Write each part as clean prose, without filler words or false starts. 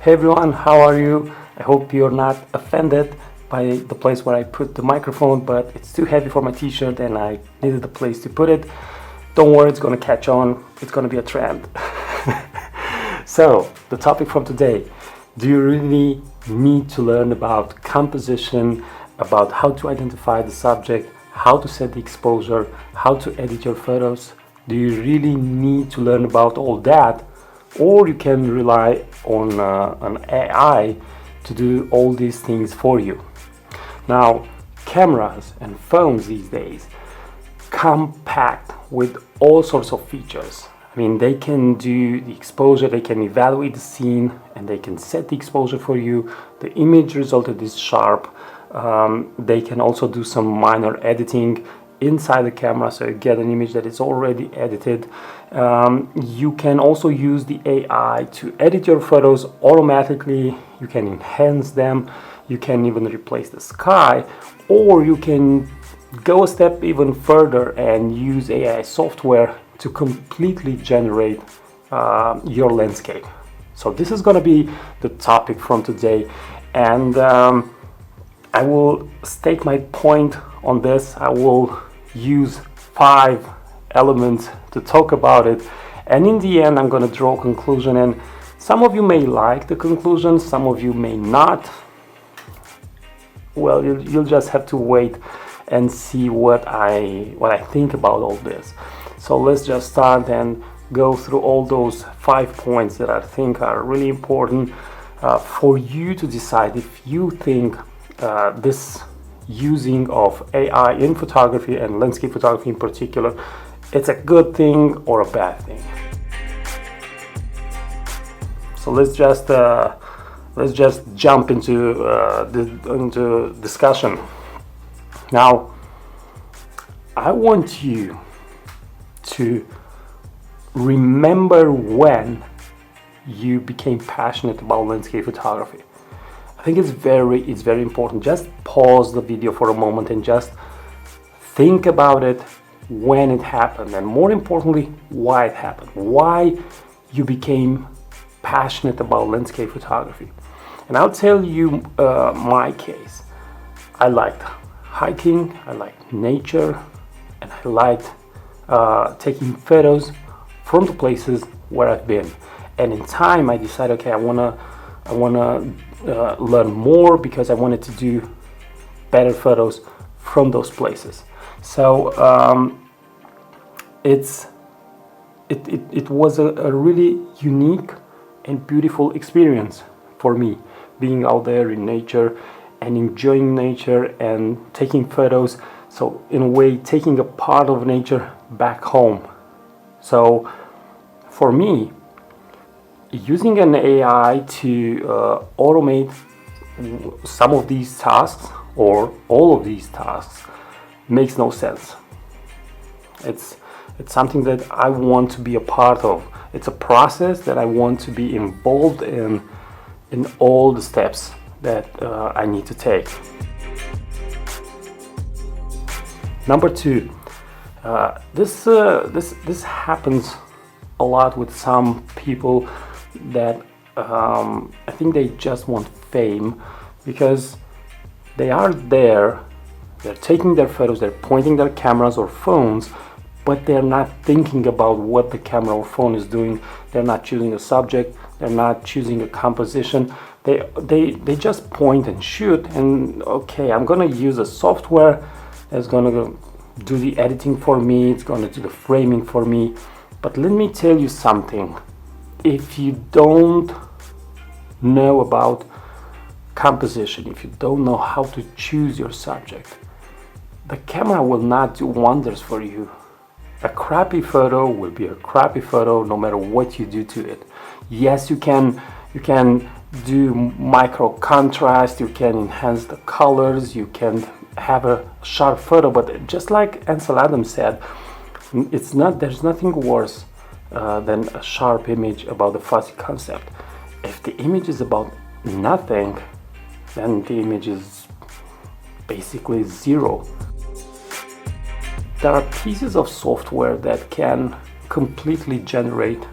Hey everyone, how are you? I hope you're not offended by the place where I put the microphone, but it's too heavy for my t-shirt and I needed a place to put it. Don't worry, it's gonna catch on. It's gonna be a trend. So, the topic from today. Do you really need to learn about composition, about how to identify the subject, how to set the exposure, how to edit your photos? Do you really need to learn about all that? Or you can rely on an AI to do all these things for you. Now, cameras and phones these days come packed with all sorts of features. I mean, they can do the exposure, they can evaluate the scene, and they can set the exposure for you. The image resulted is sharp. They can also do some minor editing inside the camera, so you get an image that is already edited. You can also use the AI to edit your photos automatically. You can enhance them. You can even replace the sky, or you can go a step even further and use AI software to completely generate your landscape. So this is going to be the topic from today, and I will stake my point on this. I will use 5 elements to talk about it, and in the end I'm going to draw a conclusion, and some of you may like the conclusion, some of you may not. Well, you'll just have to wait and see what I think about all this. So let's just start and go through all those 5 points that I think are really important for you to decide if you think this using of AI in photography and landscape photography in particular, it's a good thing or a bad thing. So let's just jump into discussion. Now, I want you to remember when you became passionate about landscape photography. I think it's very important. Just pause the video for a moment and just think about it, when it happened, and more importantly, why it happened. Why you became passionate about landscape photography. And I'll tell you my case. I liked hiking, I liked nature, and I liked taking photos from the places where I've been. And in time, I decided, okay, I wanna learn more because I wanted to do better photos from those places. So it was a really unique and beautiful experience for me, being out there in nature and enjoying nature and taking photos. So in a way, taking a part of nature back home. So for me, using an AI to automate some of these tasks or all of these tasks makes no sense. It's something that I want to be a part of. It's a process that I want to be involved in all the steps that I need to take. Number 2, this happens a lot with some people that I think they just want fame, because they are there, they're taking their photos, they're pointing their cameras or phones, but they're not thinking about what the camera or phone is doing. They're not choosing a subject, they're not choosing a composition. They just point and shoot, and okay, I'm gonna use a software that's gonna do the editing for me, it's gonna do the framing for me. But let me tell you something. If you don't know about composition, if you don't know how to choose your subject, the camera will not do wonders for you. A crappy photo will be a crappy photo no matter what you do to it. Yes, you can do micro contrast, you can enhance the colors, you can have a sharp photo, but just like Ansel Adams said, there's nothing worse than a sharp image about the fuzzy concept. If the image is about nothing, then the image is basically zero. There are pieces of software that can completely generate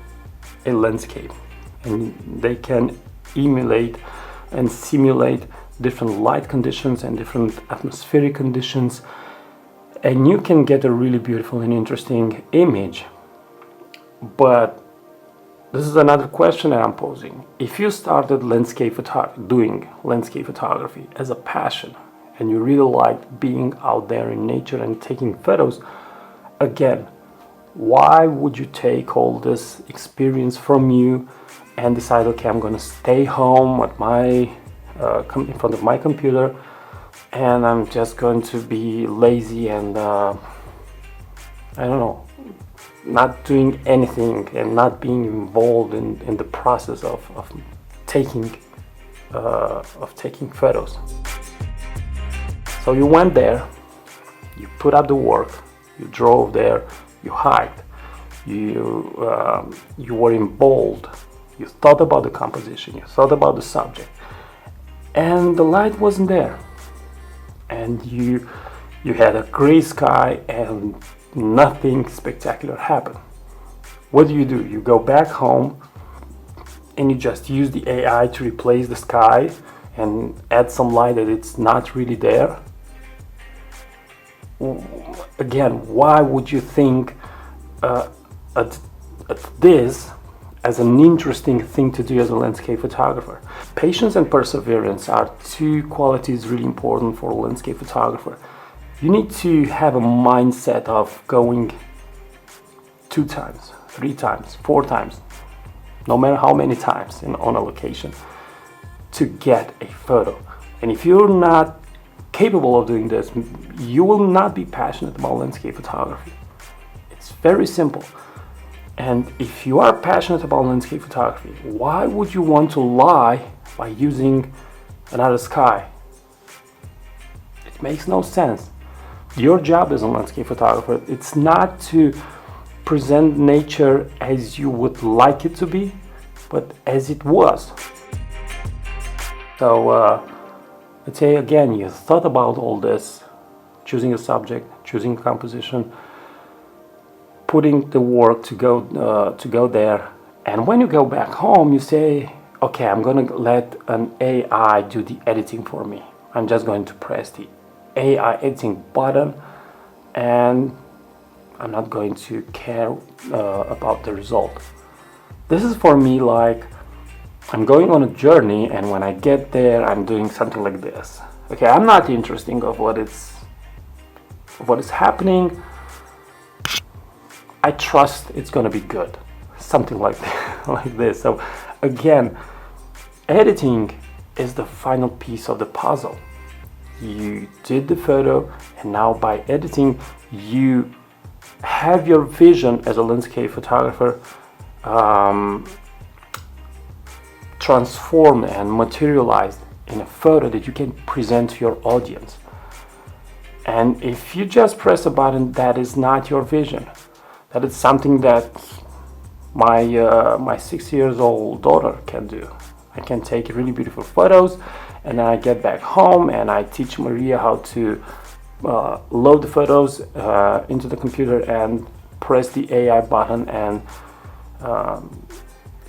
a landscape, and they can emulate and simulate different light conditions and different atmospheric conditions, and you can get a really beautiful and interesting image. But this is another question that I'm posing. If you started doing landscape photography as a passion, and you really like being out there in nature and taking photos, again, why would you take all this experience from you and decide, okay, I'm gonna stay home at my in front of my computer, and I'm just going to be lazy and I don't know, not doing anything and not being involved in the process of taking photos. So you went there, you put up the work, you drove there, you hiked, you were involved, you thought about the composition, you thought about the subject, and the light wasn't there, and you had a gray sky and nothing spectacular happened. What do? You go back home and you just use the AI to replace the sky and add some light that it's not really there. Again, why would you think at this as an interesting thing to do as a landscape photographer? Patience and perseverance are two qualities really important for a landscape photographer. You need to have a mindset of going 2 times, 3 times, 4 times, no matter how many times on a location to get a photo. And if you're not capable of doing this, you will not be passionate about landscape photography. It's very simple. And if you are passionate about landscape photography, why would you want to lie by using another sky? It makes no sense. Your job as a landscape photographer, it's not to present nature as you would like it to be, but as it was. So let's say again, you thought about all this, choosing a subject, choosing a composition, putting the work to go there, and when you go back home, you say, okay, I'm gonna let an AI do the editing for me. I'm just going to press the AI editing button, and I'm not going to care about the result. This is for me like I'm going on a journey, and when I get there, I'm doing something like this. Okay, I'm not interested of what is happening. I trust it's gonna be good, something like like this. So again, editing is the final piece of the puzzle. You did the photo, and now by editing, you have your vision as a landscape photographer transformed and materialized in a photo that you can present to your audience. And if you just press a button, that is not your vision. That is something that my 6-year-old daughter can do. I can take really beautiful photos, and then I get back home and I teach Maria how to load the photos into the computer and press the AI button, and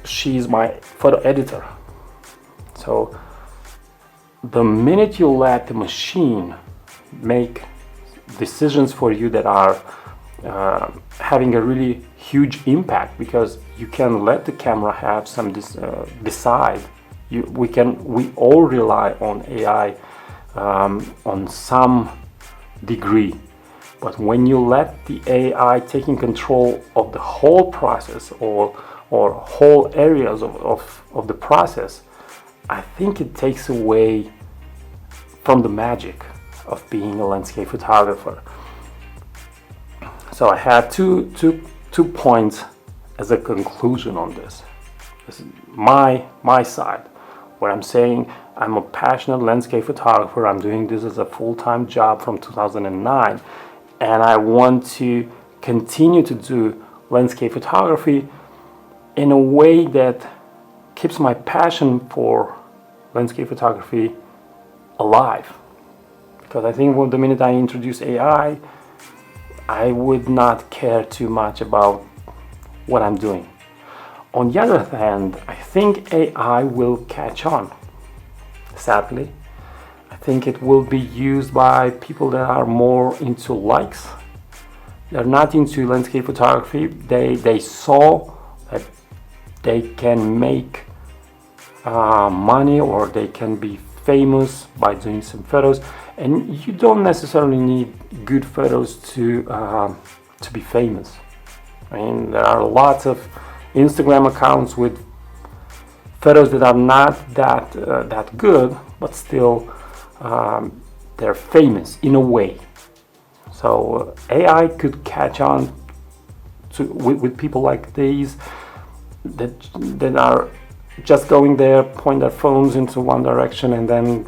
she's my photo editor. So the minute you let the machine make decisions for you that are having a really huge impact, because you can let the camera have some decide. We all rely on AI on some degree, but when you let the AI taking control of the whole process or whole areas of the process, I think it takes away from the magic of being a landscape photographer. So I have two points as a conclusion on this. This is my side, where I'm saying I'm a passionate landscape photographer. I'm doing this as a full-time job from 2009, and I want to continue to do landscape photography in a way that keeps my passion for landscape photography alive. Because I think the minute I introduce AI, I would not care too much about what I'm doing. On the other hand, I think AI will catch on. Sadly, I think it will be used by people that are more into likes. They're not into landscape photography. They saw that they can make money, or they can be famous by doing some photos, and you don't necessarily need good photos to be famous. I mean, there are lots of Instagram accounts with photos that are not that good, but still they're famous in a way. So AI could catch on with people like these that are just going there, point their phones into one direction, and then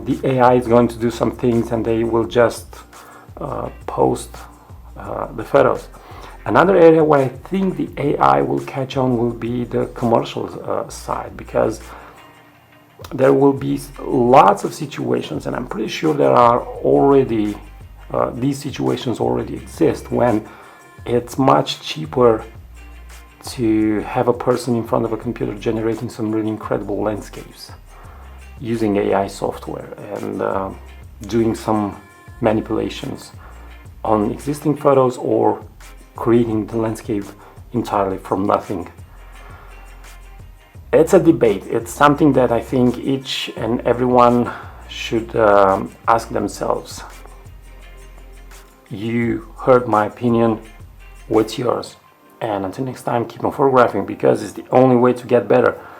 the AI is going to do some things, and they will just post the photos. Another area where I think the AI will catch on will be the commercial side, because there will be lots of situations, and I'm pretty sure there are already these situations already exist, when it's much cheaper to have a person in front of a computer generating some really incredible landscapes using AI software and doing some manipulations on existing photos, or creating the landscape entirely from nothing. It's a debate. It's something that I think each and everyone should ask themselves. You heard my opinion. What's yours? And until next time, keep on photographing, because it's the only way to get better.